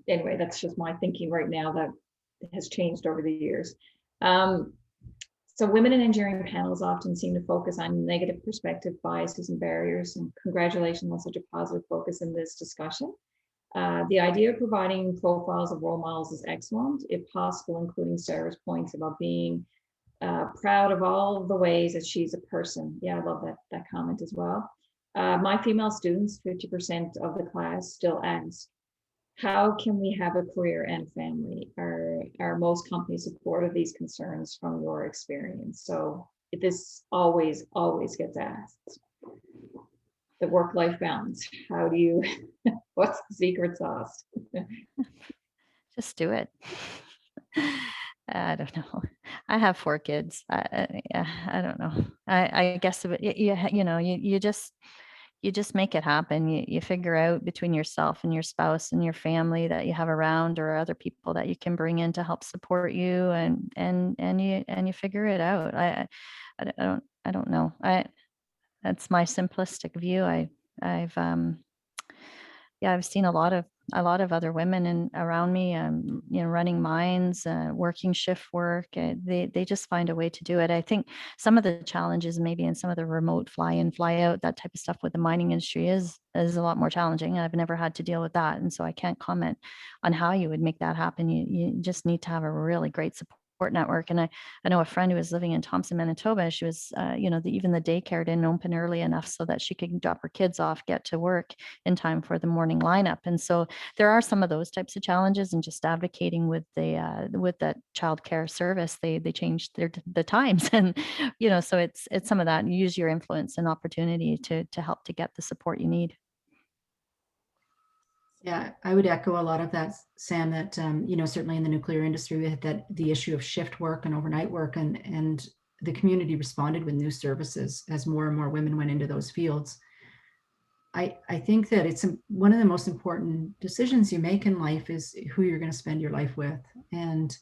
anyway, that's just my thinking right now. That has changed over the years. So women in engineering panels often seem to focus on negative perspective, biases, and barriers. And congratulations on such a positive focus in this discussion. The idea of providing profiles of role models is excellent, if possible, including Sarah's points about being proud of all the ways that she's a person. Yeah, I love that comment as well. My female students, 50% of the class, still ask, how can we have a career and family? Are most companies supportive of these concerns from your experience? So this always gets asked. The work-life balance. How do you, what's the secret sauce? Just do it. I don't know. I have 4 kids. Yeah, I don't know. I guess you know, you just make it happen. You figure out between yourself and your spouse and your family that you have around, or other people that you can bring in to help support you, and you figure it out. I don't know. That's my simplistic view. I've yeah, I've seen a lot of other women and around me, you know, running mines, working shift work. They just find a way to do it. I think some of the challenges, maybe in some of the remote fly in, fly out, that type of stuff with the mining industry is a lot more challenging. I've never had to deal with that, and so I can't comment on how you would make that happen. You just need to have a really great support network. And I know a friend who was living in Thompson, Manitoba. She was, you know, even the daycare didn't open early enough so that she could drop her kids off, get to work in time for the morning lineup. And so there are some of those types of challenges, and just advocating with that childcare service. They changed the times, and you know, so it's some of that. You use your influence and opportunity to help to get the support you need. Yeah, I would echo a lot of that, Sam, that, you know, certainly in the nuclear industry, we had the issue of shift work and overnight work, and the community responded with new services as more and more women went into those fields. I think that it's one of the most important decisions you make in life is who you're going to spend your life with. And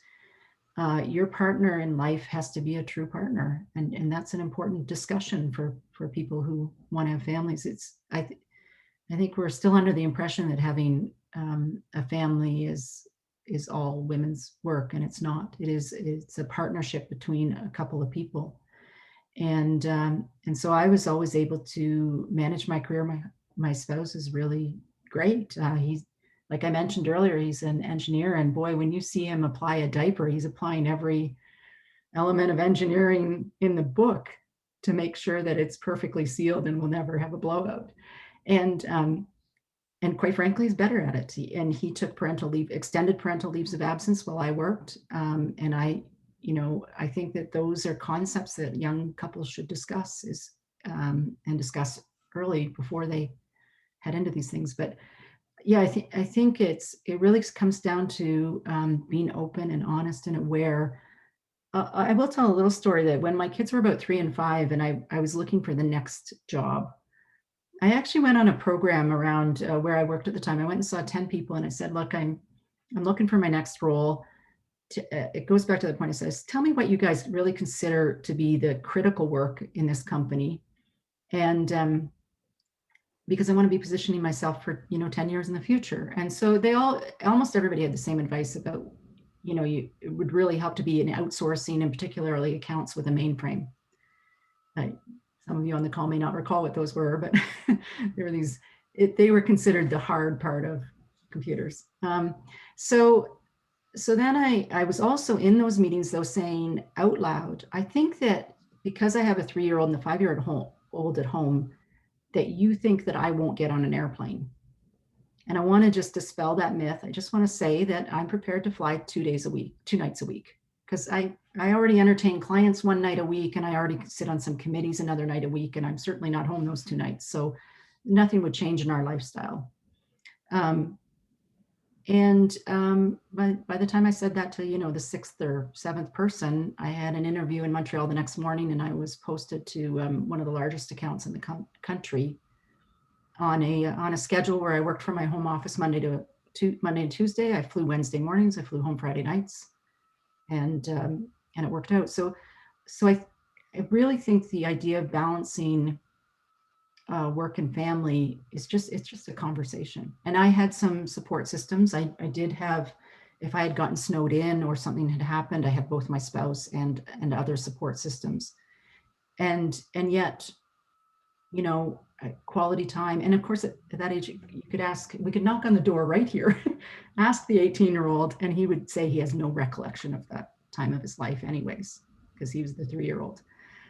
your partner in life has to be a true partner. And that's an important discussion for people who want to have families. I think we're still under the impression that having a family is all women's work, and it's not. It's a partnership between a couple of people, and so I was always able to manage my career. My spouse is really great. He's, like I mentioned earlier, he's an engineer, and boy, when you see him apply a diaper, he's applying every element of engineering in the book to make sure that it's perfectly sealed and will never have a blowout. And quite frankly, he's better at it. And he took parental leave, extended parental leaves of absence while I worked. And you know, I think that those are concepts that young couples should discuss and discuss early before they head into these things. But yeah, I think it really comes down to being open and honest and aware. I will tell a little story that when my kids were about 3 and 5, and I was looking for the next job, I actually went on a program around where I worked at the time. I went and saw 10 people, and I said, look, I'm looking for my next role. It goes back to the point. I says, tell me what you guys really consider to be the critical work in this company. And because I want to be positioning myself for, you know, 10 years in the future. And so almost everybody had the same advice about, you know, it would really help to be in outsourcing, and particularly accounts with a mainframe. Some of you on the call may not recall what those were, but there were they were considered the hard part of computers. So then I was also in those meetings, though, saying out loud, I think that because I have a 3-year-old and a 5-year-old at home, that you think that I won't get on an airplane. And I want to just dispel that myth. I just want to say that I'm prepared to fly 2 nights a week, because I already entertain clients 1 night a week, and I already sit on some committees another night a week, and I'm certainly not home those 2 nights. So nothing would change in our lifestyle. By the time I said that to, you know, the 6th or 7th person, I had an interview in Montreal the next morning, and I was posted to one of the largest accounts in the country on a schedule where I worked from my home office Monday and Tuesday. I flew Wednesday mornings. I flew home Friday nights, and it worked out. So I really think the idea of balancing work and family it's just a conversation. And I had some support systems. I did have, if I had gotten snowed in or something had happened, I had both my spouse and other support systems. And yet, you know, quality time. And of course, at that age, we could knock on the door right here, ask the 18-year-old, and he would say he has no recollection of that time of his life anyways, because he was the 3-year-old.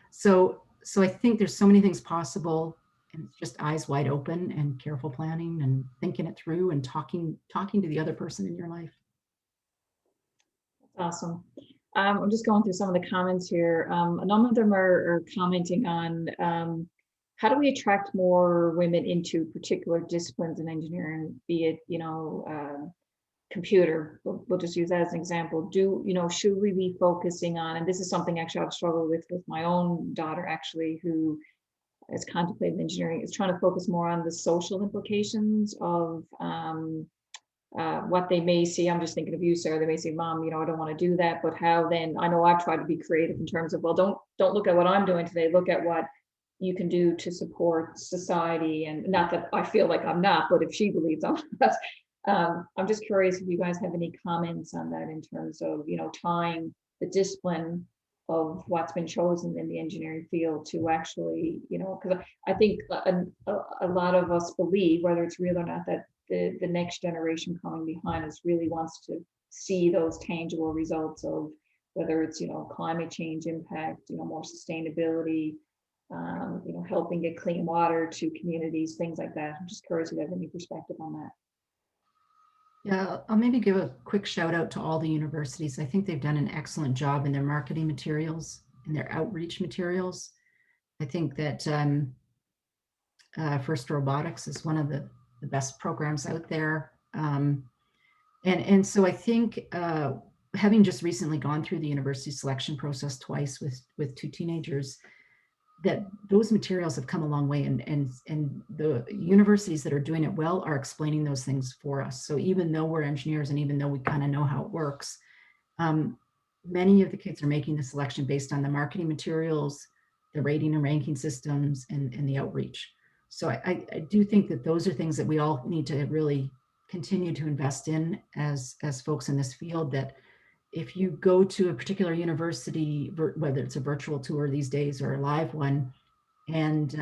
So I think there's so many things possible. And it's just eyes wide open and careful planning and thinking it through and talking to the other person in your life. Awesome. I'm just going through some of the comments here. A number of them are commenting on how do we attract more women into particular disciplines in engineering, be it, computer. We'll just use that as an example. Should we be focusing on, and this is something actually I've struggled with my own daughter, actually, who is contemplating engineering, is trying to focus more on the social implications of what they may see. I'm just thinking of you, Sarah. They may say, Mom, I don't want to do that. But how then? I know I've tried to be creative in terms of, well, don't look at what I'm doing today. Look at what you can do to support society. And not that I feel like I'm not, but if she believes I'm not. I'm just curious if you guys have any comments on that in terms of, tying the discipline of what's been chosen in the engineering field to actually, because I think a lot of us believe, whether it's real or not, that the next generation coming behind us really wants to see those tangible results of whether it's, climate change impact, more sustainability, helping get clean water to communities, things like that. I'm just curious if you have any perspective on that. Yeah, I'll maybe give a quick shout out to all the universities. I think they've done an excellent job in their marketing materials and their outreach materials. I think that First Robotics is one of the best programs out there. And so I think having just recently gone through the university selection process twice with two teenagers, that those materials have come a long way, and the universities that are doing it well are explaining those things for us. So even though we're engineers and even though we kind of know how it works, many of the kids are making the selection based on the marketing materials, the rating and ranking systems, and the outreach. So I do think that those are things that we all need to really continue to invest in as folks in this field, that if you go to a particular university, whether it's a virtual tour these days or a live one, and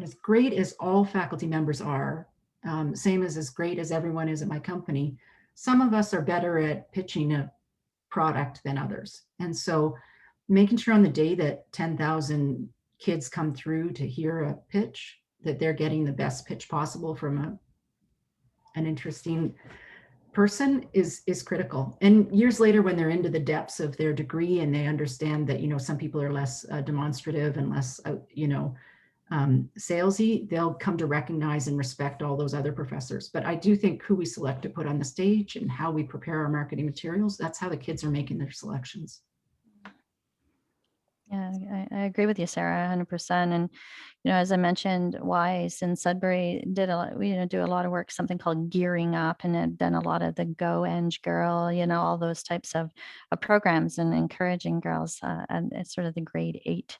as great as all faculty members are, same as great as everyone is at my company, some of us are better at pitching a product than others. And so making sure on the day that 10,000 kids come through to hear a pitch, that they're getting the best pitch possible from an interesting person is critical. And years later, when they're into the depths of their degree and they understand that, some people are less demonstrative and less, salesy, they'll come to recognize and respect all those other professors. But I do think who we select to put on the stage and how we prepare our marketing materials, that's how the kids are making their selections. Yeah, I agree with you, Sarah, 100%. And, as I mentioned, WISE in Sudbury did do a lot of work, something called Gearing Up, and had done a lot of the Go Eng Girl, all those types of programs, and encouraging girls, and it's sort of the grade 8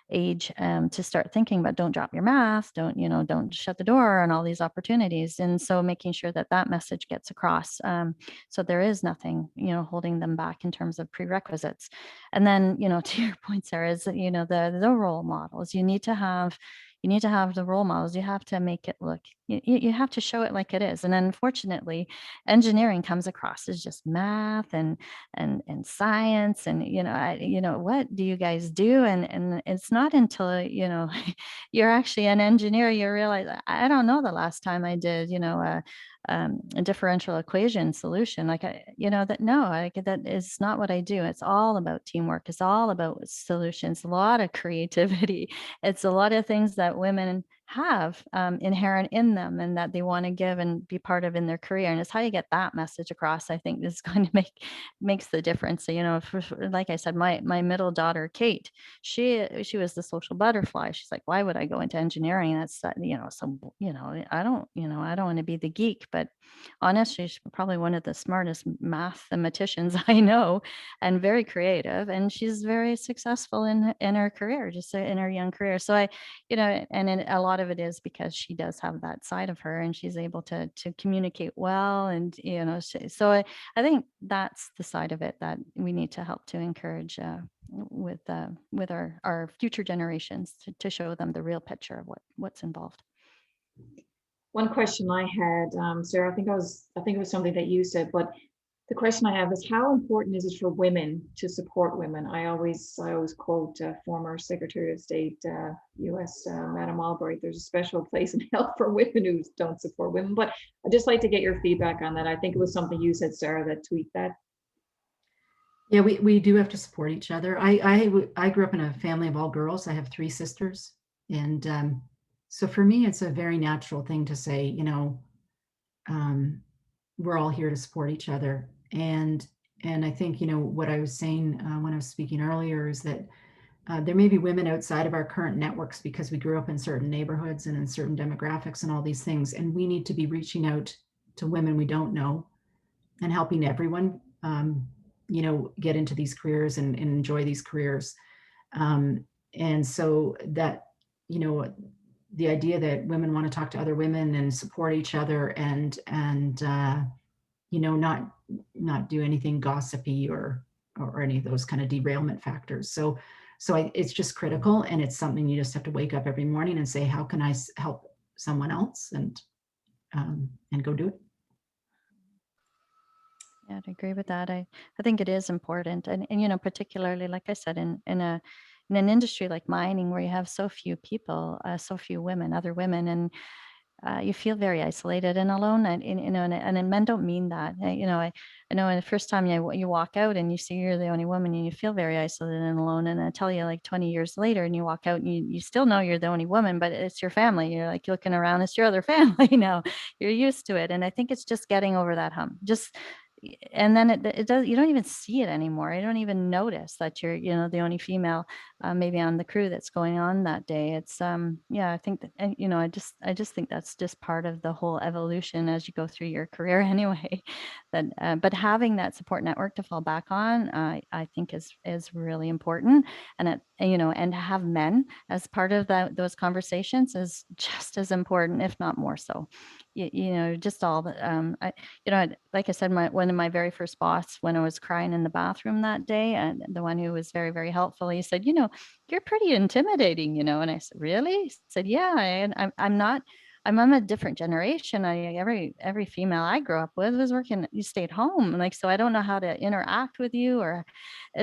age to start thinking about, don't drop your math, don't shut the door on all these opportunities. And so making sure that that message gets across, so there is nothing holding them back in terms of prerequisites. And then to your point, Sarah, is the role models. You need to have the role models. You have to make it look, you have to show it like it is. And unfortunately, engineering comes across as just math and science, and what do you guys do? And it's not until you're actually an engineer you realize, I don't know the last time I did a differential equation solution, that that is not what I do. It's all about teamwork. It's all about solutions, a lot of creativity. It's a lot of things that women have inherent in them and that they want to give and be part of in their career. And it's how you get that message across, I think, is going to makes the difference. So, like I said, my middle daughter, Kate, she was the social butterfly. She's like, why would I go into engineering? That's, I don't want to be the geek, but honestly, she's probably one of the smartest mathematicians I know, and very creative. And she's very successful in her career, just in her young career. So a lot of it is because she does have that side of her, and she's able to communicate well. And, so I think that's the side of it that we need to help to encourage with our future generations, to show them the real picture of what's involved. One question I had, Sarah, I think it was something that you said, but The question I have is, how important is it for women to support women? I always quote former Secretary of State, U.S. Madam Albright. There's a special place in hell for women who don't support women. But I'd just like to get your feedback on that. I think it was something you said, Sarah, that tweet that. Yeah, we do have to support each other. I grew up in a family of all girls. I have 3 sisters, and so for me, it's a very natural thing to say, you know, um, we're all here to support each other. And I think, you know, what I was saying when I was speaking earlier is that there may be women outside of our current networks because we grew up in certain neighborhoods and in certain demographics and all these things, and we need to be reaching out to women we don't know and helping everyone, you know, get into these careers and enjoy these careers. And so that, you know, the idea that women want to talk to other women and support each other and you know, not do anything gossipy or any of those kind of derailment factors. So it's just critical, and it's something you just have to wake up every morning and say, how can I help someone else, and go do it. Yeah, I'd agree with that. I think it is important. And you know, particularly, like I said, in an industry like mining where you have so few people, so few women, other women, and you feel very isolated and alone. And you know, and men don't mean that. You know, I know the first time you walk out and you see you're the only woman and you feel very isolated and alone. And I tell you, like 20 years later, and you walk out and you still know you're the only woman, but it's your family. You're like looking around, it's your other family now. You're used to it. And I think it's just getting over that hump. And then it does, you don't even see it anymore. You don't even notice that you're, you know, the only female maybe on the crew that's going on that day. It's yeah, I think that, and you know, I just think that's just part of the whole evolution as you go through your career anyway. That but having that support network to fall back on, I think is really important. And you know, and to have men as part of those conversations is just as important, if not more so. You know, just all the you know, like I said, one of my very first boss, when I was crying in the bathroom that day, and the one who was very, very helpful, he said, you know, you're pretty intimidating, you know. And I said, really? He said, yeah. And I'm not, I'm a different generation. Every female I grew up with was working, you stayed home. Like, so I don't know how to interact with you, or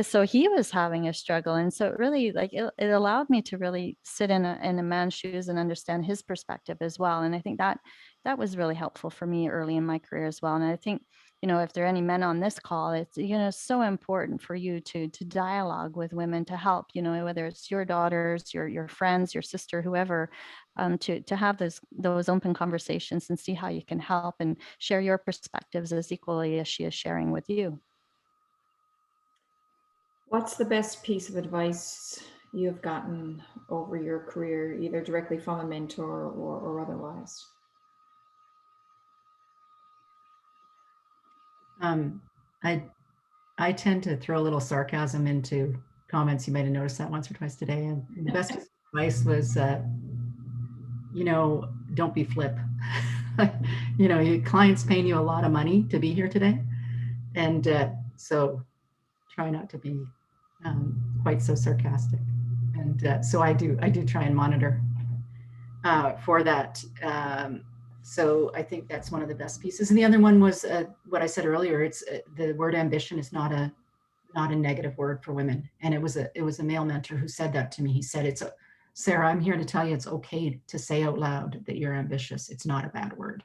so he was having a struggle. And so it really, like, it allowed me to really sit in a man's shoes and understand his perspective as well. And I think that was really helpful for me early in my career as well. And I think, you know, if there are any men on this call, it's, you know, so important for you to dialogue with women to help, you know, whether it's your daughters, your friends, your sister, whoever, to have those open conversations and see how you can help and share your perspectives as equally as she is sharing with you. What's the best piece of advice you've gotten over your career, either directly from a mentor or otherwise? I tend to throw a little sarcasm into comments. You might have noticed that once or twice today. And the best advice was, you know, don't be flip. You know, your client's paying you a lot of money to be here today, and so try not to be quite so sarcastic. And so I do try and monitor for that. So I think that's one of the best pieces. And the other one was what I said earlier. It's the word ambition is not a negative word for women. And it was a male mentor who said that to me. He said, Sarah, I'm here to tell you it's okay to say out loud that you're ambitious. It's not a bad word.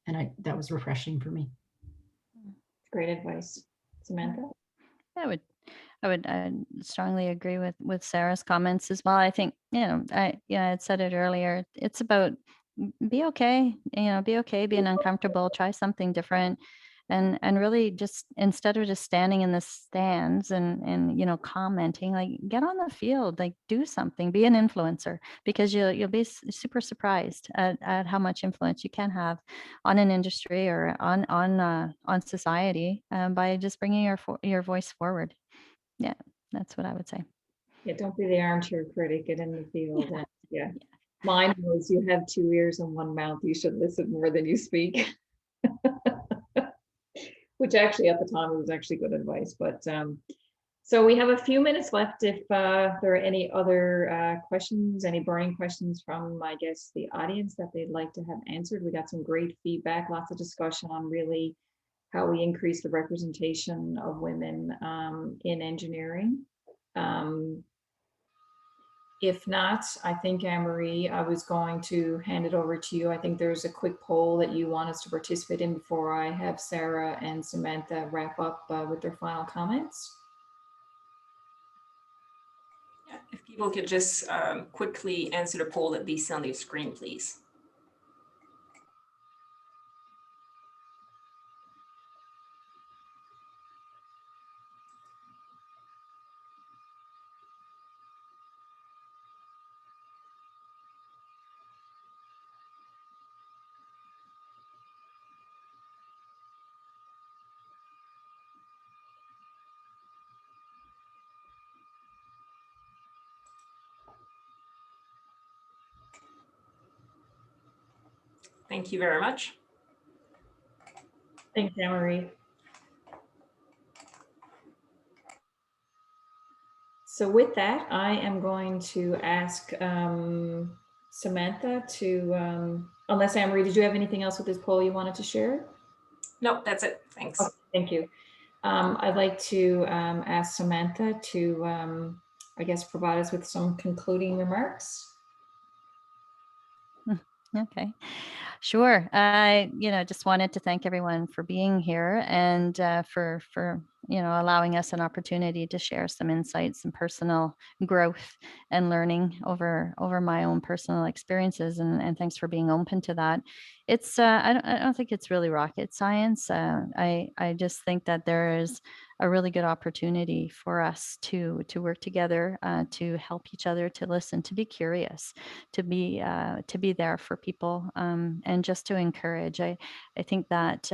And that was refreshing for me. Great advice. Samantha? I would strongly agree with Sarah's comments as well. I think, you know, I had said it earlier. It's about be okay, you know, be okay being uncomfortable, try something different. And really just instead of just standing in the stands and you know, commenting, like get on the field, like do something, be an influencer, because you'll be super surprised at how much influence you can have on an industry or on society by just bringing your voice forward. Yeah, that's what I would say. Yeah, don't be the armchair critic, get in the field. Yeah. And, yeah. Mine was, you have 2 ears and 1 mouth, you should listen more than you speak. Which actually at the time it was actually good advice. But so we have a few minutes left. If there are any other questions, any burning questions from, I guess, the audience that they'd like to have answered. We got some great feedback, lots of discussion on really how we increase the representation of women in engineering. If not, I think, Anne-Marie, I was going to hand it over to you. I think there's a quick poll that you want us to participate in before I have Sarah and Samantha wrap up with their final comments. Yeah, if people could just quickly answer the poll that they see on their screen, please. Thank you very much. Thanks, Anne-Marie. So with that, I am going to ask Samantha to, unless Anne-Marie, did you have anything else with this poll you wanted to share? No, that's it. Thanks. Okay, thank you. I'd like to ask Samantha to, I guess, provide us with some concluding remarks. Okay, sure. I, just wanted to thank everyone for being here and for allowing us an opportunity to share some insights and personal growth and learning over my own personal experiences. And thanks for being open to that. It's I don't think it's really rocket science. I just think that there is a really good opportunity for us to work together, to help each other, to listen, to be curious, to be there for people, and just to encourage. I think that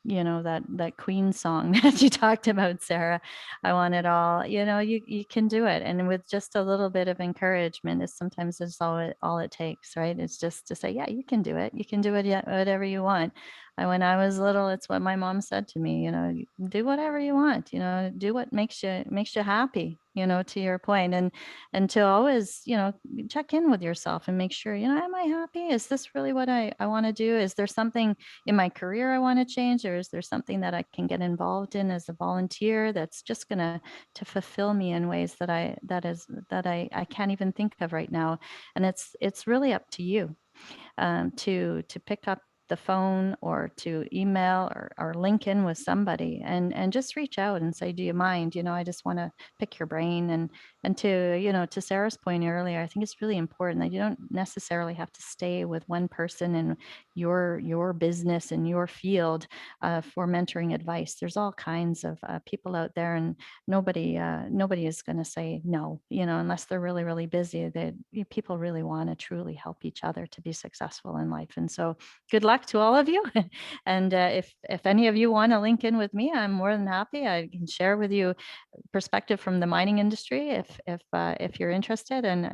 that Queen song that you talked about, Sarah, I want it all. You can do it, and with just a little bit of encouragement is sometimes it's all it takes, right? It's just to say, yeah, you can do it. You can do it, whatever you want. When I was little, it's what my mom said to me, do whatever you want, do what makes you happy, to your point. And to always, check in with yourself and make sure, am I happy? Is this really what I want to do? Is there something in my career I want to change? Or is there something that I can get involved in as a volunteer that's just gonna to fulfill me in ways that I can't even think of right now? And it's really up to you, to pick up the phone or to email or link in with somebody and just reach out and say, do you mind? I just want to pick your brain. And to, to Sarah's point earlier, I think it's really important that you don't necessarily have to stay with one person in your business and your field for mentoring advice. There's all kinds of people out there, and nobody is going to say no, unless they're really, really busy. People really want to truly help each other to be successful in life. And so good luck to all of you. And if any of you want to link in with me, I'm more than happy. I can share with you perspective from the mining industry if you're interested. And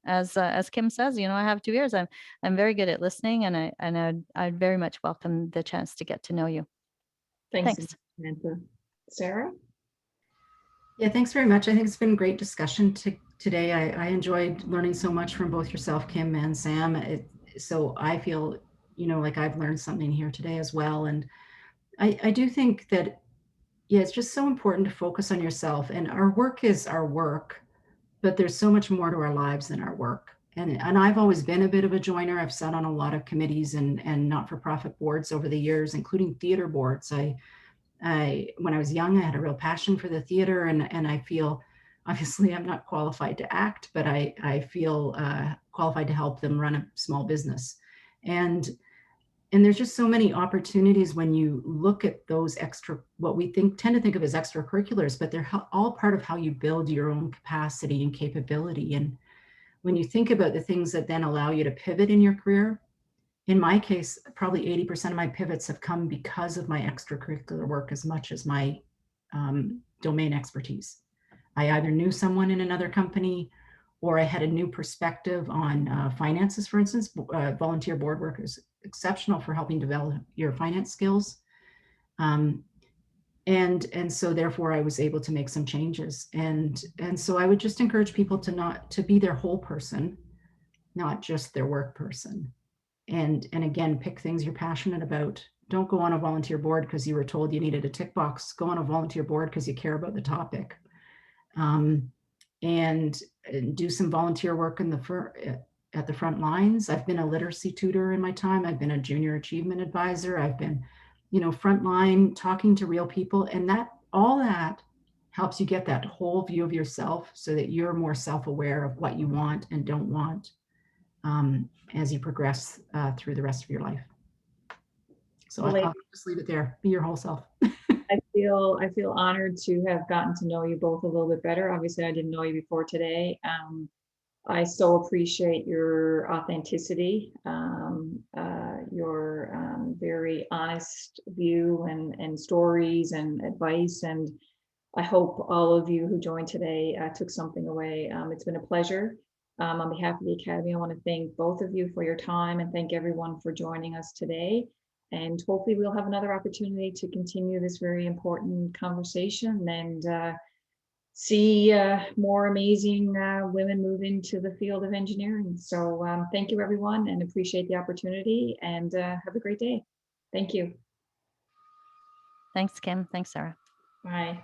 as Kim says, I have 2 ears. I'm very good at listening, and I'd very much welcome the chance to get to know you. Thanks. Samantha. Sarah? Yeah, thanks very much. I think it's been a great discussion today. I enjoyed learning so much from both yourself, Kim, and Sam. So I feel, like I've learned something here today as well. And I do think that, yeah, it's just so important to focus on yourself. And our work is our work, but there's so much more to our lives than our work. And I've always been a bit of a joiner. I've sat on a lot of committees and not-for-profit boards over the years, including theater boards. When I was young, I had a real passion for the theater, and I feel, obviously I'm not qualified to act, but I feel qualified to help them run a small business. And there's just so many opportunities when you look at those what we tend to think of as extracurriculars, but they're all part of how you build your own capacity and capability. And when you think about the things that then allow you to pivot in your career, in my case, probably 80% of my pivots have come because of my extracurricular work as much as my domain expertise. I either knew someone in another company, or I had a new perspective on finances, for instance. Volunteer board work is exceptional for helping develop your finance skills. And so therefore I was able to make some changes. And so I would just encourage people to be their whole person, not just their work person. And again, pick things you're passionate about Don't go on a volunteer board because you were told you needed a tick box. Go on a volunteer board because you care about the topic. And do some volunteer work at the front lines. I've been a literacy tutor in my time. I've been a junior achievement advisor. I've been, frontline talking to real people, and all that helps you get that whole view of yourself so that you're more self-aware of what you want and don't want as you progress through the rest of your life. So Well, I'll just leave it there. Be your whole self. I feel honored to have gotten to know you both a little bit better. Obviously, I didn't know you before today. I so appreciate your authenticity, your very honest view and stories and advice. And I hope all of you who joined today took something away. It's been a pleasure. On behalf of the Academy, I want to thank both of you for your time and thank everyone for joining us today. And hopefully we'll have another opportunity to continue this very important conversation and see more amazing women move into the field of engineering. So thank you, everyone, and appreciate the opportunity, and have a great day. Thank you. Thanks, Kim. Thanks, Sarah. Bye.